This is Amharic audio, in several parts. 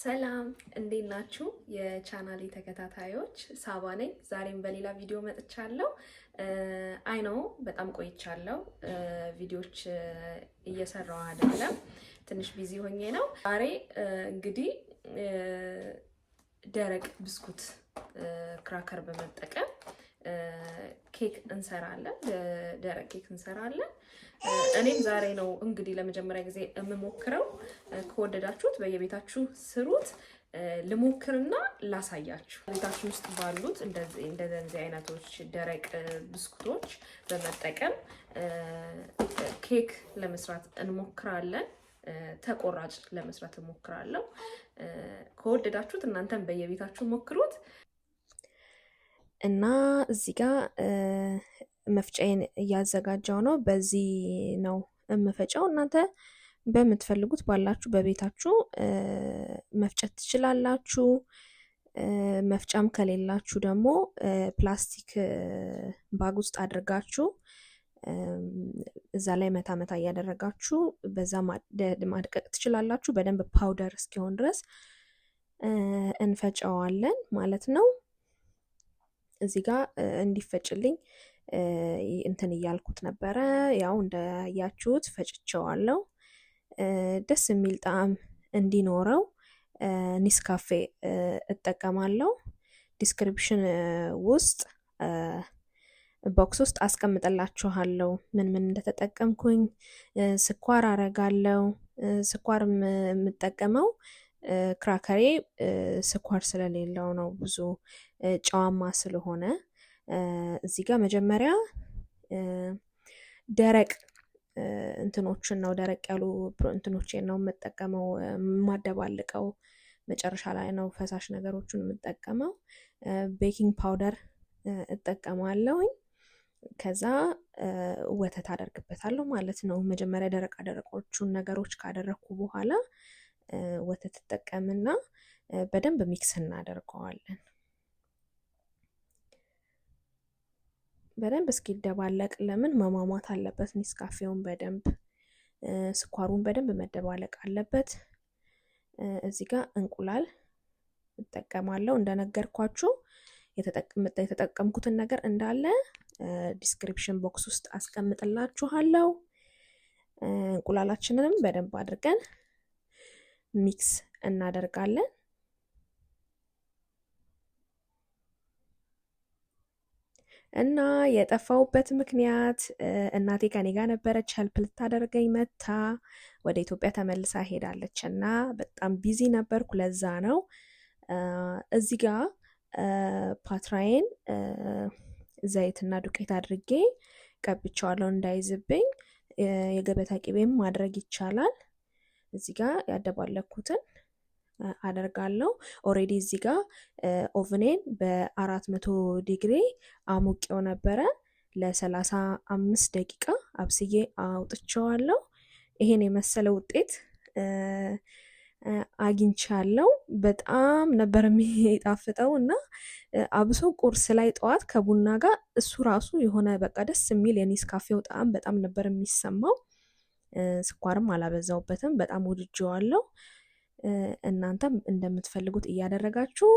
ሰላም እንዴት ናችሁ? የቻናሌ ተከታታዮች ሳባ ነኝ። ዛሬም በሌላ ቪዲዮ መጥቻለሁ። አይ ነው በጣም ቆይቻለሁ። ቪዲዮዎች እየሰራሁ አይደለም፣ ትንሽ ቢዚ ሆኜ ነው። ዛሬ እንግዲህ ደረቅ ብስኩት ክራከር በመጠቀም ኬክ እንሰራለን። ደረቅ ኬክ እንሰራለን። እኔም ዛሬ ነው እንግዲህ ለመጀመሪያ ጊዜ የምሞክረው። ከወደዳችሁት በየቤታችሁ ስሩት። ልሞክርና ላሳያችሁ። ቤታችን ውስጥ ባሉት እንደዚህ አይነቶች ደረቅ ብስኩቶች በመጠቀም ኬክ ለመስራት እንሞክራለን። ተቆራጭ ለመስራት እንሞክራለሁ። ከወደዳችሁት እናንተም በየቤታችሁ ሞክሩት። እና እዚህ ጋር መፍጫዬን እያዘጋጀው ነው። በዚህ ነው የምፈጫው። እናንተ በምትፈልጉት ባላችሁ በቤታችሁ መፍጨት ትችላላችሁ። መፍጫም ከሌላችሁ ደግሞ ፕላስቲክ ባግ ውስጥ አድርጋችሁ እዛ ላይ መታ መታ እያደረጋችሁ በዛ ማድቀቅ ትችላላችሁ። በደንብ ፓውደር እስኪሆን ድረስ እንፈጨዋለን ማለት ነው። እዚህ ጋር እንዲፈጭልኝ እንትን እያልኩት ነበረ። ያው እንዳያችሁት ፈጭቼዋለሁ። ደስ የሚል ጣዕም እንዲኖረው ኒስካፌ እጠቀማለሁ። ዲስክሪፕሽን ውስጥ ቦክስ ውስጥ አስቀምጥላችኋለሁ ምን ምን እንደተጠቀምኩኝ። ስኳር አረጋለሁ። ስኳር የምጠቀመው ክራከሬ ስኳር ስለሌለው ነው፣ ብዙ ጨዋማ ስለሆነ። እዚህ ጋር መጀመሪያ ደረቅ እንትኖችን ነው፣ ደረቅ ያሉ እንትኖችን ነው የምጠቀመው፣ የማደባልቀው። መጨረሻ ላይ ነው ፈሳሽ ነገሮችን የምጠቀመው። ቤኪንግ ፓውደር እጠቀማለሁኝ። ከዛ ወተት አደርግበታለሁ ማለት ነው። መጀመሪያ ደረቆቹን ነገሮች ካደረኩ በኋላ ወተት እጠቀምና በደንብ ሚክስ እናደርገዋለን። በደንብ እስኪደባለቅ፣ ለምን መሟሟት አለበት። ኒስካፌውን በደንብ ስኳሩን በደንብ መደባለቅ አለበት። እዚህ ጋር እንቁላል እጠቀማለሁ። እንደነገርኳችሁ የተጠቀምኩትን ነገር እንዳለ ዲስክሪፕሽን ቦክስ ውስጥ አስቀምጥላችኋለሁ። እንቁላላችንንም በደንብ አድርገን ሚክስ እናደርጋለን። እና የጠፋውበት ምክንያት እናቴ ከኔ ጋር ነበረች፣ ሄልፕ ልታደርገኝ መታ ወደ ኢትዮጵያ ተመልሳ ሄዳለች እና በጣም ቢዚ ነበርኩ። ለዛ ነው። እዚህ ጋር ፓትራዬን ዘይትና ዱቄት አድርጌ ቀብቼዋለሁ እንዳይዝብኝ። የገበታ ቅቤም ማድረግ ይቻላል። እዚህ ጋር ያደባለኩትን አደርጋለሁ። ኦሬዲ እዚህ ጋር ኦቭኔን በ400 ዲግሪ አሙቄው ነበረ። ለ35 ደቂቃ አብስዬ አውጥቼዋለሁ። ይሄን የመሰለ ውጤት አግኝቻለሁ። በጣም ነበር የሚጣፍጠው እና አብሶ ቁርስ ላይ ጠዋት ከቡና ጋር እሱ ራሱ የሆነ በቃ ደስ የሚል የኔስካፌው ጣዕም በጣም ነበር የሚሰማው። ስኳርም አላበዛውበትም። በጣም ወድጄዋለሁ። እናንተም እንደምትፈልጉት እያደረጋችሁ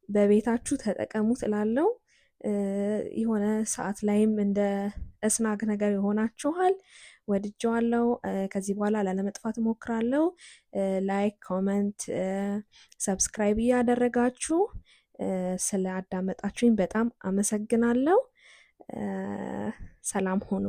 በቤታችሁ ተጠቀሙት እላለሁ። የሆነ ሰዓት ላይም እንደ ስናክ ነገር ይሆናችኋል። ወድጄዋለሁ። ከዚህ በኋላ ላለመጥፋት እሞክራለሁ። ላይክ፣ ኮመንት፣ ሰብስክራይብ እያደረጋችሁ ስለ አዳመጣችሁኝ በጣም አመሰግናለሁ። ሰላም ሁኑ።